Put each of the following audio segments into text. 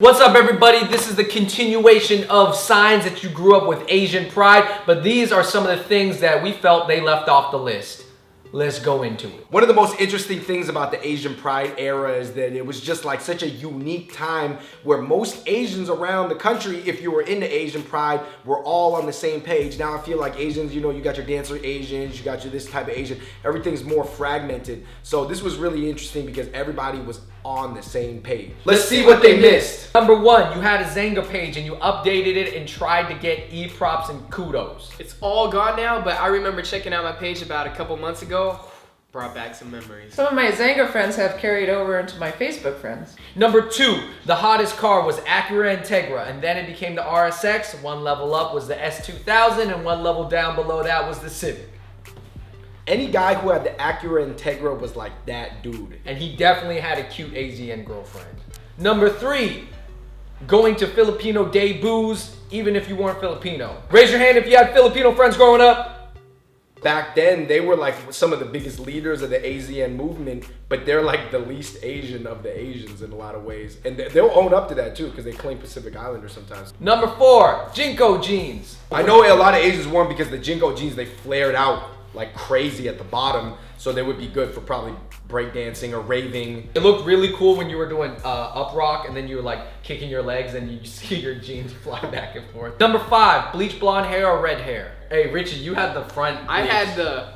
What's up, everybody? This is the continuation of signs that you grew up with Asian pride, but these are some of the things that we felt they left off the list. Let's go into it. One of the most interesting things about the Asian Pride era is that it was just like such a unique time where most Asians around the country, if you were into Asian Pride, were all on the same page. Now I feel like Asians, you know, you got your dancer Asians, you got your this type of Asian, everything's more fragmented. So this was really interesting because everybody was on the same page. Let's see what they missed. Number one, you had a Zanga page and you updated it and tried to get e-props and kudos. It's all gone now, but I remember checking out my page about a couple months ago. Brought back some memories. Some of my Zanga friends have carried over into my Facebook friends. Number two, the hottest car was Acura Integra, and then it became the RSX. One level up was the S2000, and one level down below that was the Civic. Any guy who had the Acura Integra was like that dude. And he definitely had a cute AZN girlfriend. Number three, going to Filipino debuts, even if you weren't Filipino. Raise your hand if you had Filipino friends growing up. Back then, they were like some of the biggest leaders of the AZN movement, but they're like the least Asian of the Asians in a lot of ways. And they'll own up to that too, because they claim Pacific Islanders sometimes. Number four, Jenco jeans. I know a lot of Asians wore them because the Jenco jeans, they flared out like crazy at the bottom, so they would be good for probably breakdancing or raving. It looked really cool when you were doing up rock and then you were like kicking your legs and you see your jeans fly back and forth. Number five, bleach blonde hair or red hair. Hey, Richie, you had the front bleach. I had the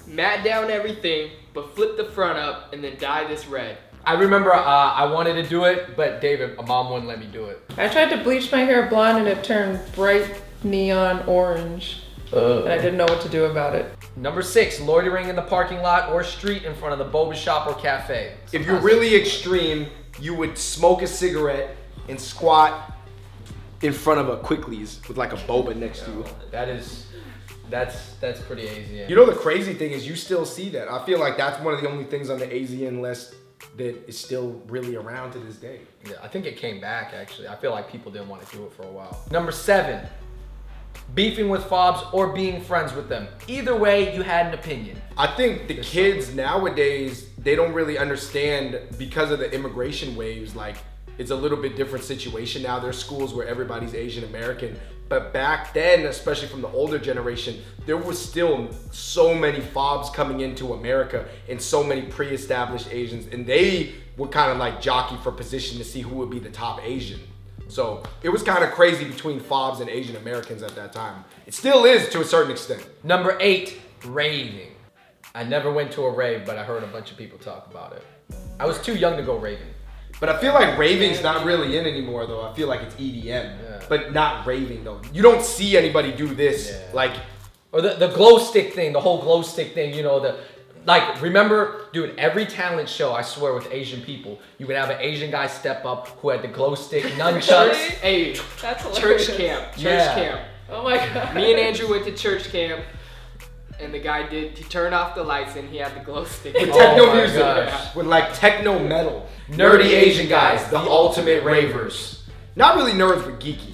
mat down everything, but flip the front up and then dye this red. I remember I wanted to do it, but David, my mom wouldn't let me do it. I tried to bleach my hair blonde and it turned bright neon orange. And I didn't know what to do about it. Number six, loitering in the parking lot or street in front of the Boba shop or cafe. If you're really extreme, you would smoke a cigarette and squat in front of a Quicklies with like a boba next to you. That's pretty AZN. You know, the crazy thing is you still see that. I feel like that's one of the only things on the AZN list that is still really around to this day. Yeah, I think it came back actually. I feel like people didn't want to do it for a while. Number seven, beefing with fobs or being friends with them. Either way, you had an opinion. I think the kids nowadays, they don't really understand because of the immigration waves, like it's a little bit different situation now. There's schools where everybody's Asian American, but back then, especially from the older generation, there was still so many fobs coming into America and so many pre-established Asians, and they would kind of like jockey for position to see who would be the top Asian. So it was kind of crazy between fobs and Asian Americans at that time. It still is to a certain extent. Number eight, raving. I never went to a rave, but I heard a bunch of people talk about it. I was too young to go raving. But I feel like raving's not really in anymore though. I feel like it's EDM, but not raving though. You don't see anybody do this like. Or the glow stick thing, the whole glow stick thing, you know, like, remember, dude, every talent show, I swear, with Asian people, you would have an Asian guy step up who had the glow stick nunchucks. Hey, That's church hilarious. camp. Yeah. Camp. Oh my god. Me and Andrew went to church camp, and the guy he turned off the lights and he had the glow stick. With Oh techno my music, gosh. with like techno metal. Nerdy Asian guys, the ultimate ravers. Not really nerds, but geeky.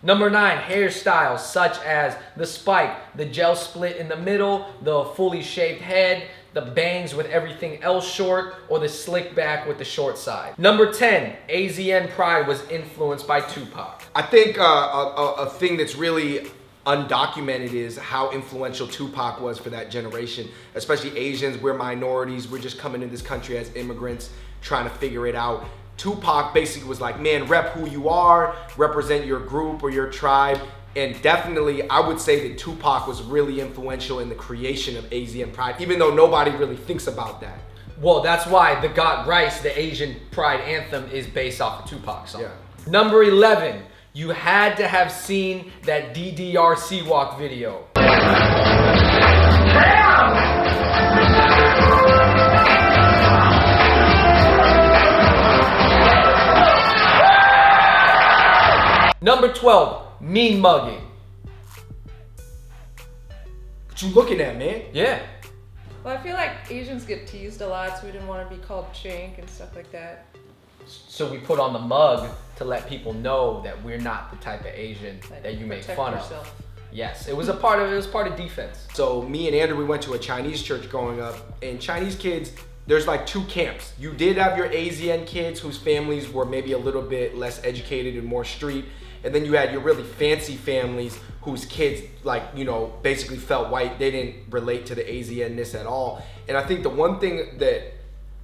Number nine, hairstyles such as the spike, the gel split in the middle, the fully shaved head, the bangs with everything else short, or the slick back with the short side. Number 10, AZN Pride was influenced by Tupac. I think a thing that's really undocumented is how influential Tupac was for that generation, especially Asians. We're minorities. We're just coming in this country as immigrants, trying to figure it out. Tupac basically was like, man, rep who you are, represent your group or your tribe. And definitely, I would say that Tupac was really influential in the creation of AZN Pride, even though nobody really thinks about that. Well, that's why the Got Rice, the Asian Pride anthem, is based off of Tupac's song. Yeah. Number 11, you had to have seen that DDR Walk video. Number 12, mean mugging. What you looking at, man? Yeah. Well, I feel like Asians get teased a lot, so we didn't want to be called chink and stuff like that. So we put on the mug to let people know that we're not the type of Asian that you make Protect fun yourself. of. Yes, it was part of defense. So me and Andrew, we went to a Chinese church growing up, and Chinese kids, there's like two camps. You did have your AZN kids whose families were maybe a little bit less educated and more street. And then you had your really fancy families whose kids, like, you know, basically felt white. They didn't relate to the AZN-ness at all. And I think the one thing that,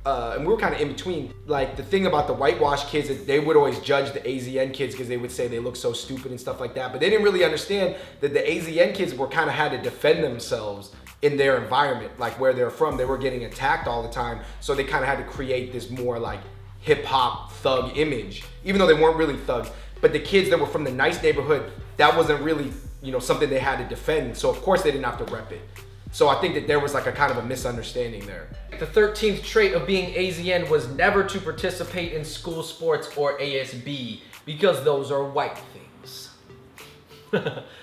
and we were kind of in between, like the thing about the whitewashed kids is they would always judge the AZN kids because they would say they look so stupid and stuff like that. But they didn't really understand that the AZN kids were kind of had to defend themselves in their environment, like where they're from. They were getting attacked all the time. So they kind of had to create this more like hip hop thug image, even though they weren't really thugs. But the kids that were from the nice neighborhood, that wasn't really, you know, something they had to defend. So of course they didn't have to rep it. So I think that there was like a kind of a misunderstanding there. The 13th trait of being AZN was never to participate in school sports or ASB because those are white things.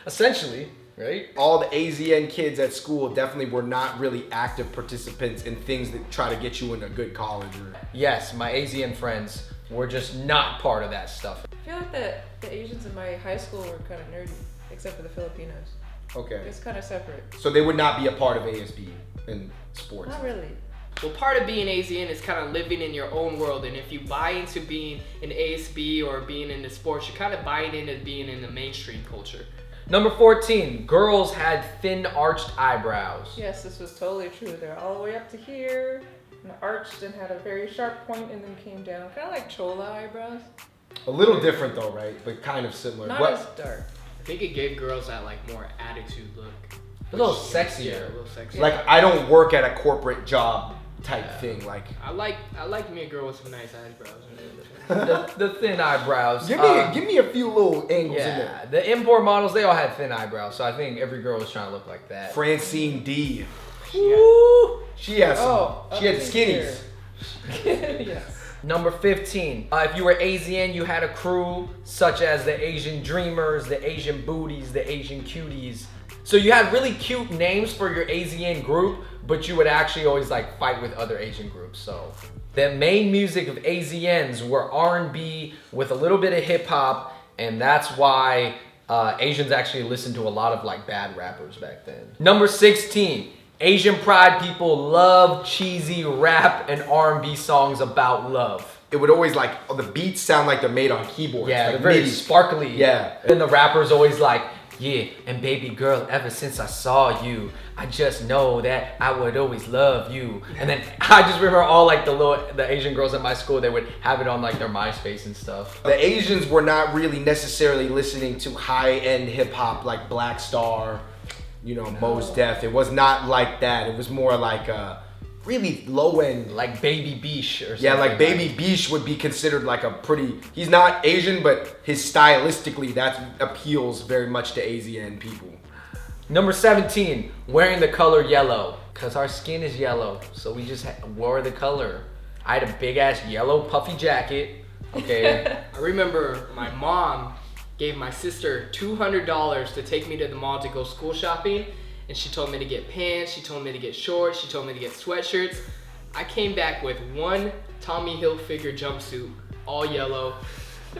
Essentially, right? All the AZN kids at school definitely were not really active participants in things that try to get you in a good college. Yes, my AZN friends were just not part of that stuff. I feel like the Asians in my high school were kind of nerdy, except for the Filipinos. Okay. It's kind of separate. So they would not be a part of ASB in sports. Not really. Well, part of being AZN is kind of living in your own world, and if you buy into being an ASB or being into sports, you're kind of buying into being in the mainstream culture. Number 14, girls had thin arched eyebrows. Yes, this was totally true. They're all the way up to here, and arched and had a very sharp point and then came down. Kind of like chola eyebrows. A little different though, right? But kind of similar. Not What? as dark. I think it gave girls that like more attitude look. A little Which, sexier. Yeah, a little sexier. Like I don't work at a corporate job type thing. Like I like me a girl with some nice eyebrows. The thin eyebrows. give me a few little angles in there. Yeah, the import models, they all had thin eyebrows, so I think every girl was trying to look like that. Francine D. Woo! She has some. Oh, She had up in skinnies. Yes. Number 15, if you were AZN, you had a crew such as the Asian Dreamers, the Asian Booties, the Asian Cuties. So you had really cute names for your AZN group, but you would actually always like fight with other Asian groups. So the main music of AZNs were R&B with a little bit of hip hop, and that's why Asians actually listened to a lot of like bad rappers back then. Number 16, Asian Pride people love cheesy rap and R&B songs about love. It would always like the beats sound like they're made on keyboards. Yeah, like they're very MIDI. sparkly. Yeah. And the rapper's always like, yeah, and baby girl, ever since I saw you, I just know that I would always love you. And then I just remember all like the Asian girls at my school, they would have it on like their MySpace and stuff. The Asians were not really necessarily listening to high-end hip-hop like Black Star, you know, Mos Def. It was not like that. It was more like really low-end. Like Baby Beesh or something. Yeah, like Baby Beesh would be considered like a pretty, he's not Asian, but his stylistically, that appeals very much to AZN people. Number 17, wearing the color yellow. Cause our skin is yellow, so we just wore the color. I had a big ass yellow puffy jacket. Okay. I remember my mom gave my sister $200 to take me to the mall to go school shopping, and she told me to get pants, she told me to get shorts, she told me to get sweatshirts. I came back with one Tommy Hilfiger jumpsuit, all yellow,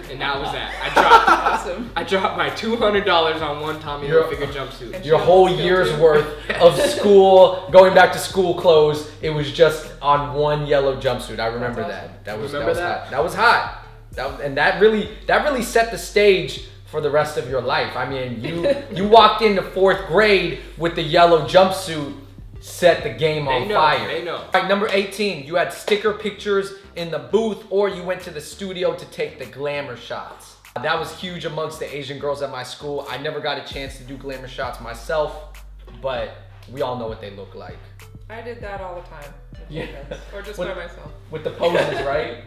and that was that. Awesome. I dropped my $200 on one Tommy Hilfiger jumpsuit. Your whole year's worth of school, going back to school clothes, it was just on one yellow jumpsuit. I remember That's awesome. that. Remember that? Hot. That was hot. And that really set the stage for the rest of your life. I mean, you walked into 4th grade with the yellow jumpsuit, set the game on fire. They know. All right, number 18, you had sticker pictures in the booth, or you went to the studio to take the glamour shots. That was huge amongst the Asian girls at my school. I never got a chance to do glamour shots myself, but we all know what they look like. I did that all the time. with Yeah. friends, or just With- by myself. With the poses, right?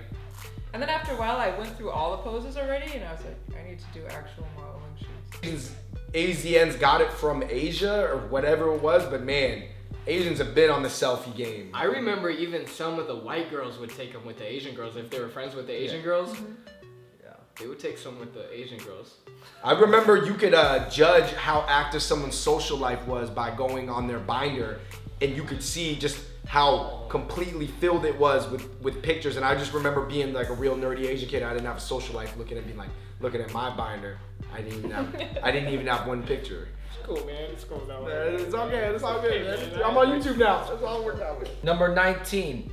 And then after a while, I went through all the poses already, and I was like, I need to do actual modeling shoots. AZNs got it from Asia or whatever it was, but man, Asians have been on the selfie game. I remember even some of the white girls would take them with the Asian girls if they were friends with the Asian girls. Yeah, they would take some with the Asian girls. I remember you could judge how active someone's social life was by going on their binder, and you could see just how completely filled it was with pictures. And I just remember being like a real nerdy Asian kid. I didn't have a social life, looking at my binder. I didn't even have one picture. It's cool, man. It's cool though. It's okay. It's all good. I'm on YouTube now. That's all it worked out with. Number 19,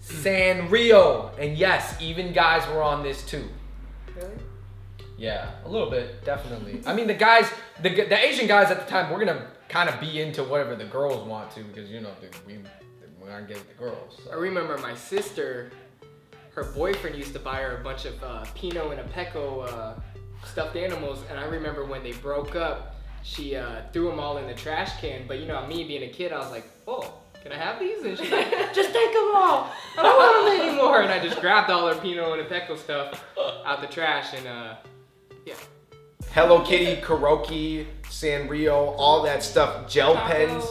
Sanrio. And yes, even guys were on this too. Really? Yeah, a little bit, definitely. I mean, the guys, the Asian guys at the time, we're gonna kind of be into whatever the girls want to, because you know we're gonna get with the girls. So. I remember my sister, her boyfriend used to buy her a bunch of Pino and Apeco stuffed animals, and I remember when they broke up, she threw them all in the trash can. But you know, me being a kid, I was like, "Oh, can I have these?" And she's like, "Just take them all. I don't want them anymore." And I just grabbed all her Pino and Apeco stuff out the trash, and yeah. Hello Kitty, Kuroki, Sanrio, all that stuff. Gel pens.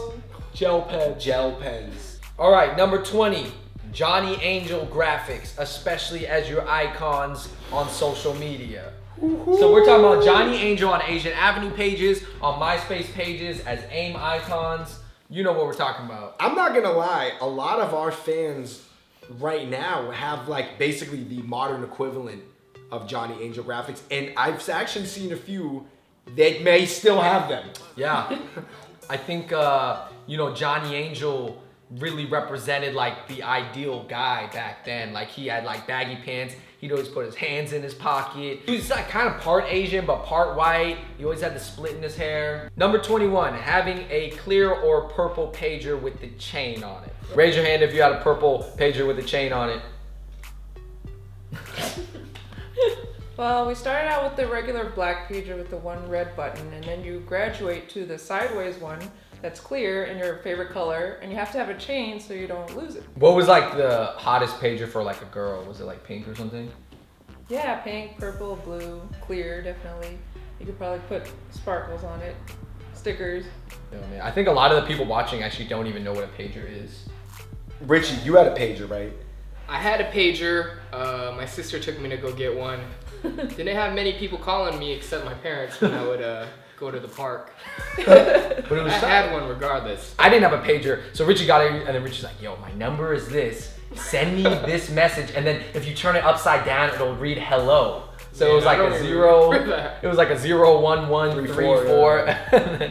Gel pens. All right, number 20, Johnny Angel graphics, especially as your icons on social media. So we're talking about Johnny Angel on Asian Avenue pages, on MySpace pages, as AIM icons. You know what we're talking about. I'm not gonna lie, a lot of our fans right now have like basically the modern equivalent of Johnny Angel graphics, and I've actually seen a few that may still have them. Yeah, I think you know, Johnny Angel really represented like the ideal guy back then. Like he had like baggy pants. He'd always put his hands in his pocket. He was like kind of part Asian but part white. He always had the split in his hair. Number 21, having a clear or purple pager with the chain on it. Raise your hand if you had a purple pager with a chain on it. Well, we started out with the regular black pager with the one red button, and then you graduate to the sideways one that's clear in your favorite color, and you have to have a chain so you don't lose it. What was like the hottest pager for like a girl? Was it like pink or something? Yeah, pink, purple, blue, clear, definitely. You could probably put sparkles on it, stickers. Oh, man. I think a lot of the people watching actually don't even know what a pager is. Richie, you had a pager, right? I had a pager. My sister took me to go get one. Didn't have many people calling me except my parents when I would go to the park. But it was I had one regardless. I didn't have a pager, so Richie got it, and then Richie's like, "Yo, my number is this. Send me this message, and then if you turn it upside down, it'll read hello." So Man, it was like I don't a even 0. remember that. It was like a 0 1 1 3 4. Yeah.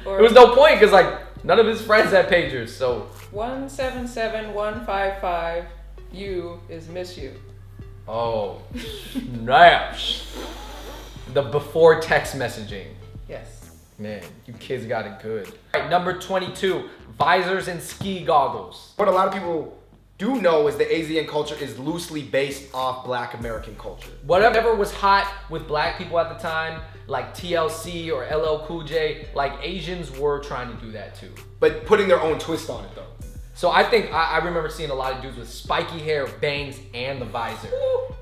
Or It was no point because like none of his friends had pagers, so 177155 you is miss you. oh snaps. The before text messaging. Yes. Man, you kids got it good. All right, number 22, visors and ski goggles. What a lot of people do know is the AZN culture is loosely based off Black American culture. Whatever was hot with black people at the time, like TLC or LL Cool J, like Asians were trying to do that too. But putting their own twist on it though. So I think I remember seeing a lot of dudes with spiky hair, bangs, and the visor,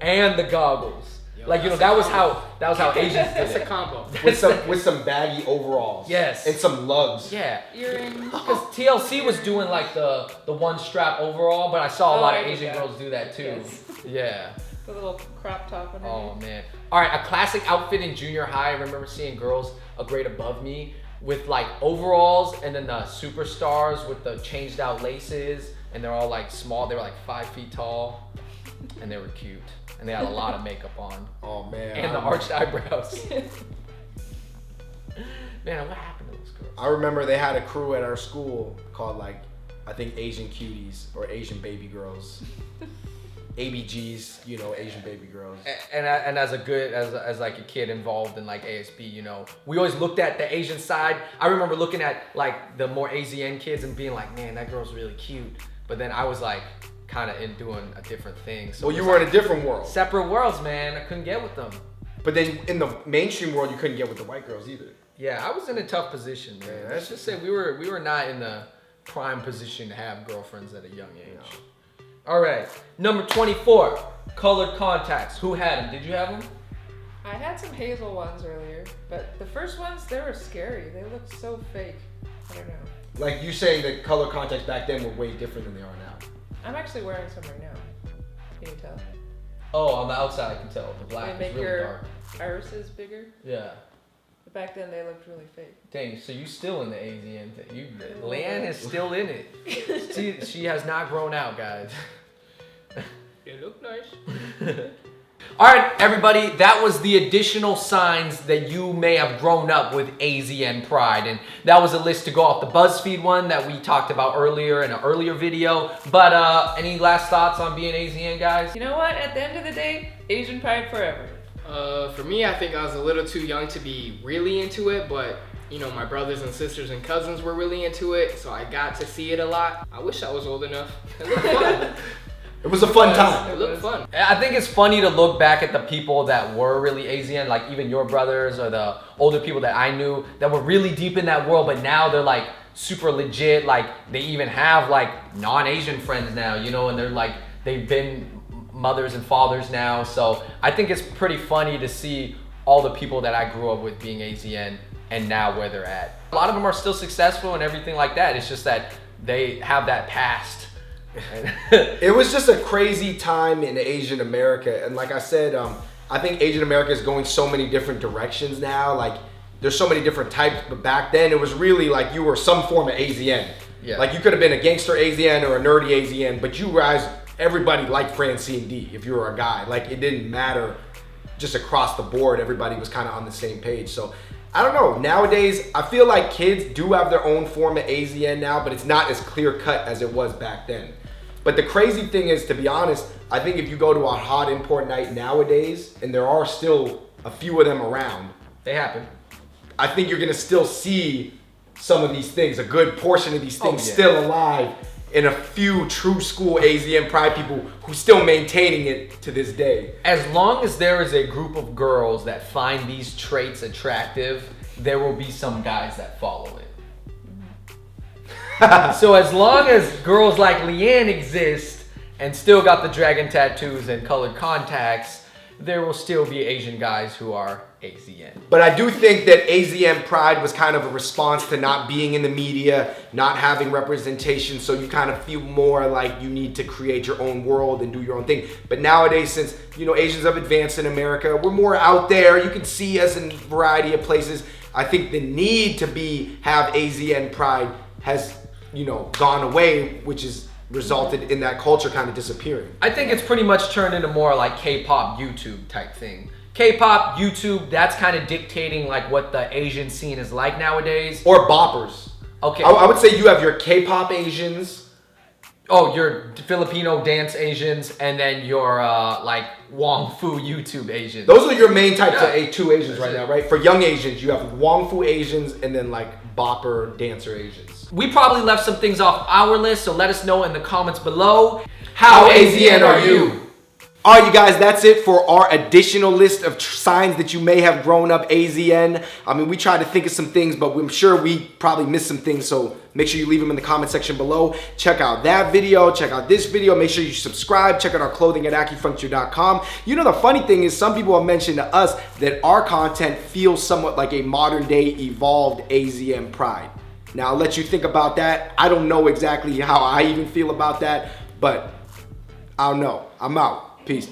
and the goggles. Like, you know, that was how Asians did That's a it. combo. With some baggy overalls. Yes. And some lugs. Yeah. Earrings. Because TLC was doing like the one strap overall, but I saw a lot of I did Asian that. girls do that too. Yes. Yeah. The little crop top underneath. Oh man. All right, a classic outfit in junior high. I remember seeing girls a grade above me with like overalls and then the superstars with the changed out laces, and they're all like small. They were like 5 feet tall, and they were cute, and they had a lot of makeup on, Oh man. and the arched eyebrows. Man, what happened to those girls? I remember they had a crew at our school called like, I think Asian Cuties or Asian Baby Girls. ABGs, you know, Asian Baby Girls. And as like a kid involved in like ASB, you know, we always looked at the Asian side. I remember looking at like the more AZN kids and being like, man, that girl's really cute. But then I was like kind of in doing a different thing. So Well, it you was were like in a different world. separate worlds, man. I couldn't get with them. But then in the mainstream world, you couldn't get with the white girls either. Yeah, I was in a tough position, man. Yeah, Let's just say we were not in the prime position to have girlfriends at a young age. No. All right, number 24, colored contacts. Who had them? Did you have them? I had some hazel ones earlier, but the first ones, they were scary. They looked so fake. I don't know. Like you saying that color contacts back then were way different than they are now. I'm actually wearing some right now. Can you tell? Oh, on the outside I can tell. The black They is make really your dark. irises bigger. Yeah. But back then, they looked really fake. Dang, so you still in the AZN thing. Leanne is still in it. She has not grown out, guys. They look nice. All right, everybody, that was the additional signs that you may have grown up with AZN Pride. And that was a list to go off the BuzzFeed one that we talked about earlier in an earlier video. But any last thoughts on being AZN, guys? You know what? At the end of the day, Asian Pride forever. For me, I think I was a little too young to be really into it, but you know, my brothers and sisters and cousins were really into it, so I got to see it a lot. I wish I was old enough. It looked fun. It was a fun time. It looked fun. I think it's funny to look back at the people that were really AZN, like even your brothers or the older people that I knew that were really deep in that world, but now they're like super legit. Like they even have like non-Asian friends now, you know, and they're like, they've been mothers and fathers now. So I think it's pretty funny to see all the people that I grew up with being AZN and now where they're at. A lot of them are still successful and everything like that. It's just that they have that past. It was just a crazy time in Asian America, and like I said, I think Asian America is going so many different directions now. Like there's so many different types, but back then it was really like you were some form of AZN. Yeah. Like you could have been a gangster AZN or a nerdy AZN, but you guys, everybody liked Francine D if you were a guy. Like it didn't matter, just across the board, everybody was kind of on the same page. So I don't know, nowadays I feel like kids do have their own form of AZN now, but it's not as clear cut as it was back then. But the crazy thing is, to be honest, I think if you go to a hot import night nowadays, and there are still a few of them around, They happen. I think you're gonna still see some of these things, a good portion of these things yeah. still alive, and a few true school AZN Pride people who still maintaining it to this day. As long as there is a group of girls that find these traits attractive, there will be some guys that follow it. So as long as girls like LIANNE exist and still got the dragon tattoos and colored contacts, there will still be Asian guys who are AZN. But I do think that AZN Pride was kind of a response to not being in the media, not having representation, so you kind of feel more like you need to create your own world and do your own thing. But nowadays, since, you know, Asians have advanced in America, we're more out there, you can see us in a variety of places. I think the need to have AZN Pride has, you know, gone away, which has resulted in that culture kind of disappearing. I think it's pretty much turned into more like K-pop YouTube type thing. K-pop, YouTube, that's kind of dictating like what the Asian scene is like nowadays. Or boppers. Okay. I would say you have your K-pop Asians. Oh, your Filipino dance Asians, and then your like Wong Fu YouTube Asians. Those are your main types Yeah. of two Asians right now, right? For young Asians, you have Wong Fu Asians and then like bopper dancer Asians. We probably left some things off our list, so let us know in the comments below. How AZN are you? All right, you guys, that's it for our additional list of signs that you may have grown up AZN. I mean, we tried to think of some things, but I'm sure we probably missed some things, so make sure you leave them in the comment section below. Check out that video, check out this video, make sure you subscribe, check out our clothing at acupuncture.com. You know, the funny thing is some people have mentioned to us that our content feels somewhat like a modern day evolved AZN Pride. Now, I'll let you think about that. I don't know exactly how I even feel about that, but I don't know. I'm out. Peace.